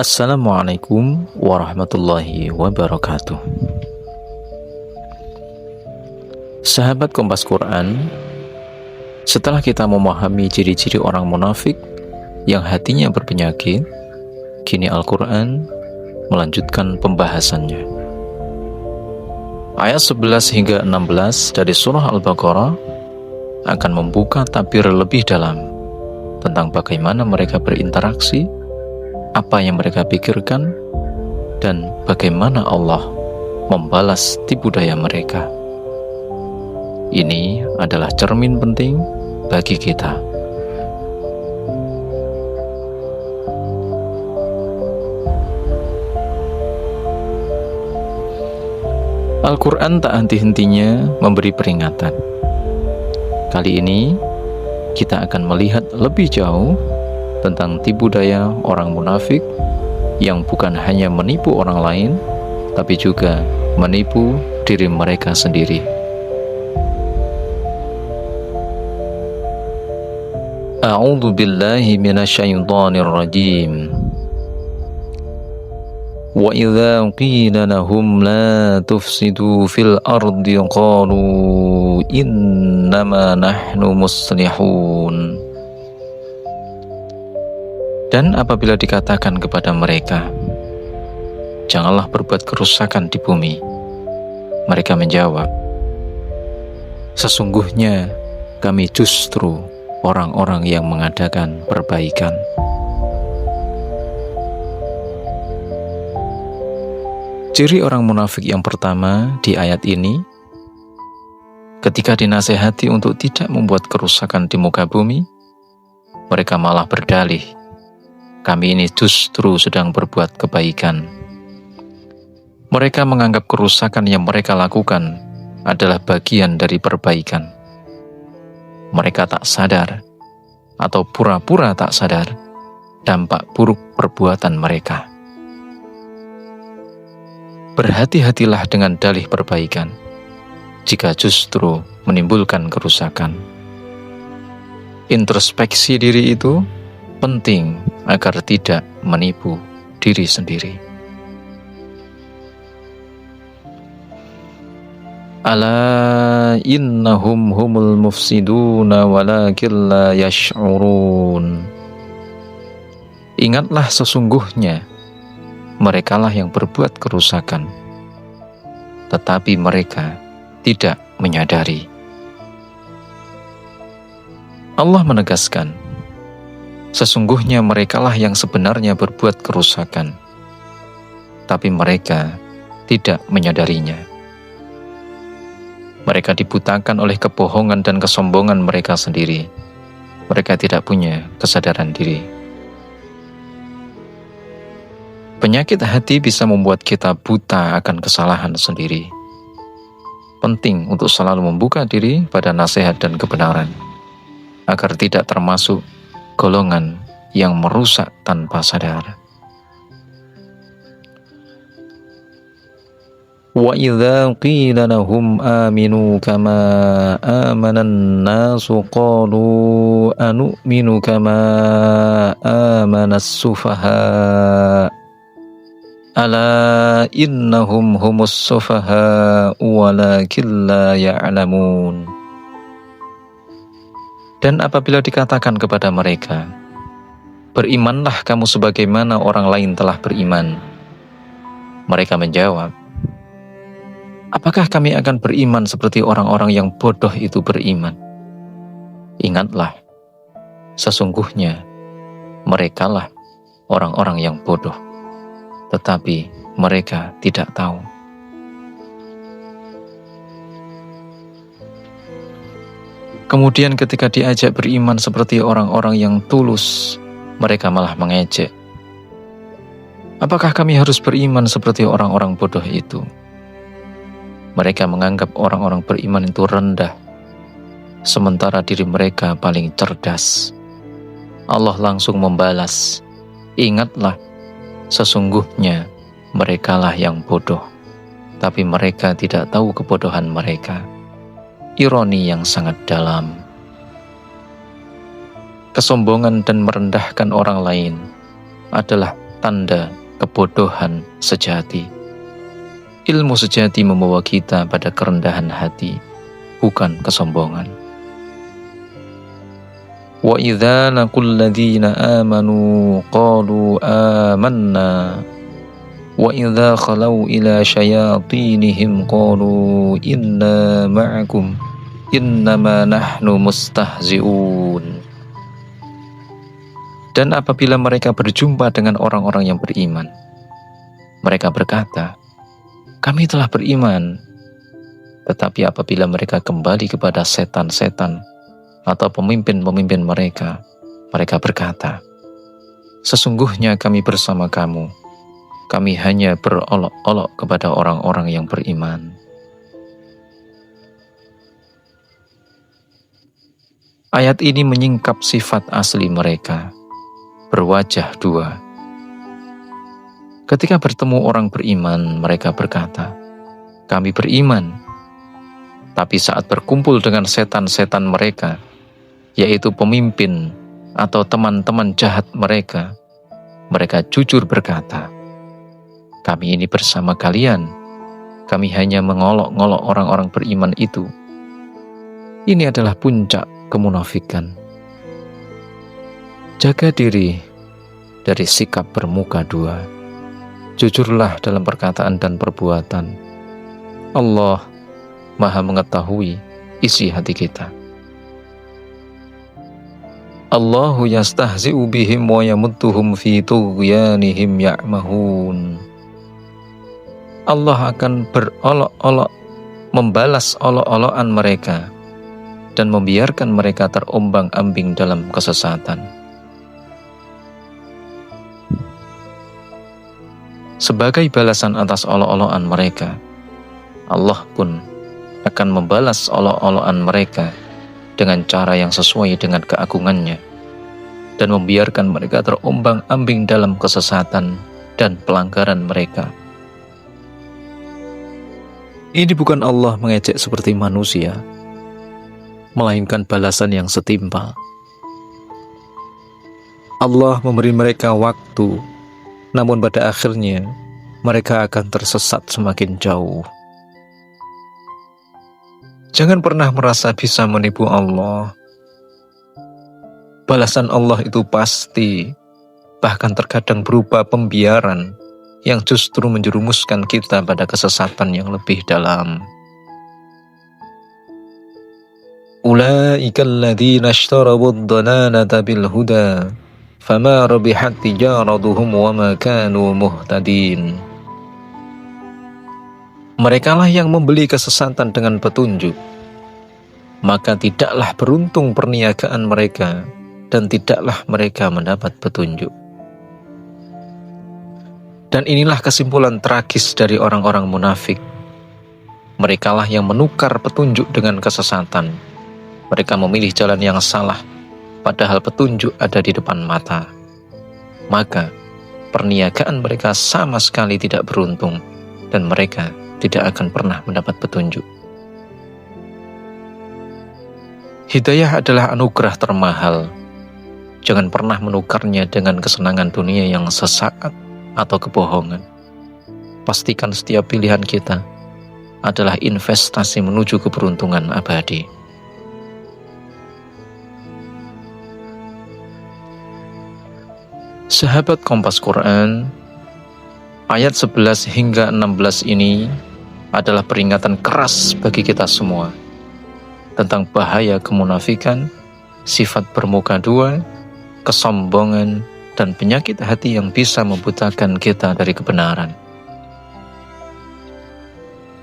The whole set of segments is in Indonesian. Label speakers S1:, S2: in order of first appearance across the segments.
S1: Assalamualaikum warahmatullahi wabarakatuh. Sahabat Kompas Quran, setelah kita memahami ciri-ciri orang munafik yang hatinya berpenyakit, kini Al-Quran melanjutkan pembahasannya. Ayat 11 hingga 16 dari surah Al-Baqarah akan membuka tabir lebih dalam tentang bagaimana mereka berinteraksi, apa yang mereka pikirkan, dan bagaimana Allah membalas tipu daya mereka. Ini adalah cermin penting bagi kita. Al-Quran tak henti-hentinya memberi peringatan. Kali ini kita akan melihat lebih jauh tentang tipu daya orang munafik yang bukan hanya menipu orang lain, tapi juga menipu diri mereka sendiri. A'udzu billahi minasyaitonir rajim. Wa idza qila lahum la tufsidu fil ardi qalu innama nahnu muslihun. Dan apabila dikatakan kepada mereka, janganlah berbuat kerusakan di bumi, mereka menjawab, sesungguhnya kami justru orang-orang yang mengadakan perbaikan. Ciri orang munafik yang pertama di ayat ini, ketika dinasehati untuk tidak membuat kerusakan di muka bumi, mereka malah berdalih, kami ini justru sedang berbuat kebaikan. Mereka menganggap kerusakan yang mereka lakukan adalah bagian dari perbaikan. Mereka tak sadar atau pura-pura tak sadar dampak buruk perbuatan mereka. Berhati-hatilah dengan dalih perbaikan jika justru menimbulkan kerusakan. Introspeksi diri itu penting agar tidak menipu diri sendiri. Ala innahum humul mufsiduna walakin la yash'urun. Ingatlah, sesungguhnya merekalah yang berbuat kerusakan, tetapi mereka tidak menyadari. Allah menegaskan, sesungguhnya merekalah yang sebenarnya berbuat kerusakan, tapi mereka tidak menyadarinya. Mereka dibutakan oleh kebohongan dan kesombongan mereka sendiri. Mereka tidak punya kesadaran diri. Penyakit hati bisa membuat kita buta akan kesalahan sendiri. Penting untuk selalu membuka diri pada nasihat dan kebenaran, agar tidak termasuk golongan yang merusak tanpa sadar. Wa idza qila lahum aminu kama amanan nasu qalu anu'minu kama amanas sufaha ala innahum humus sufaha walakin la ya'lamun. Dan apabila dikatakan kepada mereka, berimanlah kamu sebagaimana orang lain telah beriman, mereka menjawab, apakah kami akan beriman seperti orang-orang yang bodoh itu beriman? Ingatlah, sesungguhnya merekalah orang-orang yang bodoh, tetapi mereka tidak tahu. Kemudian ketika diajak beriman seperti orang-orang yang tulus, mereka malah mengejek. Apakah kami harus beriman seperti orang-orang bodoh itu? Mereka menganggap orang-orang beriman itu rendah, sementara diri mereka paling cerdas. Allah langsung membalas, ingatlah, sesungguhnya merekalah yang bodoh, tapi mereka tidak tahu kebodohan mereka. Ironi yang sangat dalam. Kesombongan dan merendahkan orang lain adalah tanda kebodohan sejati. Ilmu sejati membawa kita pada kerendahan hati, bukan kesombongan. Wa idza laqul ladzina amanu qalu amanna wa idza khalau ila syayatinihim qalu inna ma'akum innama nahnu mustahzi'un. Dan apabila mereka berjumpa dengan orang-orang yang beriman, mereka berkata, kami telah beriman. Tetapi apabila mereka kembali kepada setan-setan atau pemimpin-pemimpin mereka, mereka berkata, sesungguhnya kami bersama kamu. Kami hanya berolok-olok kepada orang-orang yang beriman. Ayat ini menyingkap sifat asli mereka, berwajah dua. Ketika bertemu orang beriman, mereka berkata, kami beriman. Tapi saat berkumpul dengan setan-setan mereka, yaitu pemimpin atau teman-teman jahat mereka, mereka jujur berkata, kami ini bersama kalian, kami hanya mengolok-ngolok orang-orang beriman itu. Ini adalah puncak kemunafikan. Jaga diri dari sikap bermuka dua. Jujurlah dalam perkataan dan perbuatan. Allah Maha mengetahui isi hati kita. Allahu yastahzi'u bihim wa yamudduhum fi tughyanihim ya'mahun. Allah akan berolok-olok, membalas olok-olokan mereka dan membiarkan mereka terombang-ambing dalam kesesatan. Sebagai balasan atas olok-olokan mereka, Allah pun akan membalas olok-olokan mereka dengan cara yang sesuai dengan keagungannya dan membiarkan mereka terombang-ambing dalam kesesatan dan pelanggaran mereka. Ini bukan Allah mengejek seperti manusia, melainkan balasan yang setimpal. Allah memberi mereka waktu, namun pada akhirnya mereka akan tersesat semakin jauh. Jangan pernah merasa bisa menipu Allah. Balasan Allah itu pasti, bahkan terkadang berupa pembiaran yang justru menjerumuskan kita pada kesesatan yang lebih dalam. Ulaika alladzina ishtaraw ad-dhalalata bil huda fama rabihat tijaratuhum wama kanu muhtadin. Merekalah yang membeli kesesatan dengan petunjuk, maka tidaklah beruntung perniagaan mereka dan tidaklah mereka mendapat petunjuk. Dan inilah kesimpulan tragis dari orang-orang munafik. Merekalah yang menukar petunjuk dengan kesesatan. Mereka memilih jalan yang salah, padahal petunjuk ada di depan mata. Maka, perniagaan mereka sama sekali tidak beruntung, dan mereka tidak akan pernah mendapat petunjuk. Hidayah adalah anugerah termahal. Jangan pernah menukarnya dengan kesenangan dunia yang sesaat atau kebohongan. Pastikan setiap pilihan kita adalah investasi menuju keberuntungan abadi. Sahabat Kompas Quran, ayat 11 hingga 16 ini adalah peringatan keras bagi kita semua tentang bahaya kemunafikan, sifat bermuka dua, kesombongan, dan penyakit hati yang bisa membutakan kita dari kebenaran.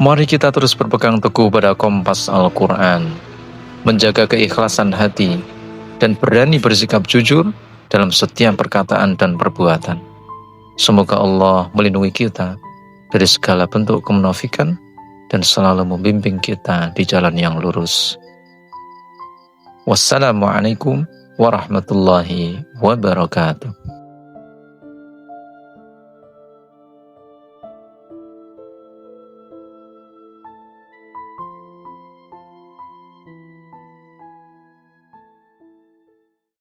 S1: Mari kita terus berpegang teguh pada kompas Al-Quran, menjaga keikhlasan hati, dan berani bersikap jujur dalam setiap perkataan dan perbuatan. Semoga Allah melindungi kita dari segala bentuk kemunafikan dan selalu membimbing kita di jalan yang lurus. Wassalamualaikum warahmatullahi wabarakatuh.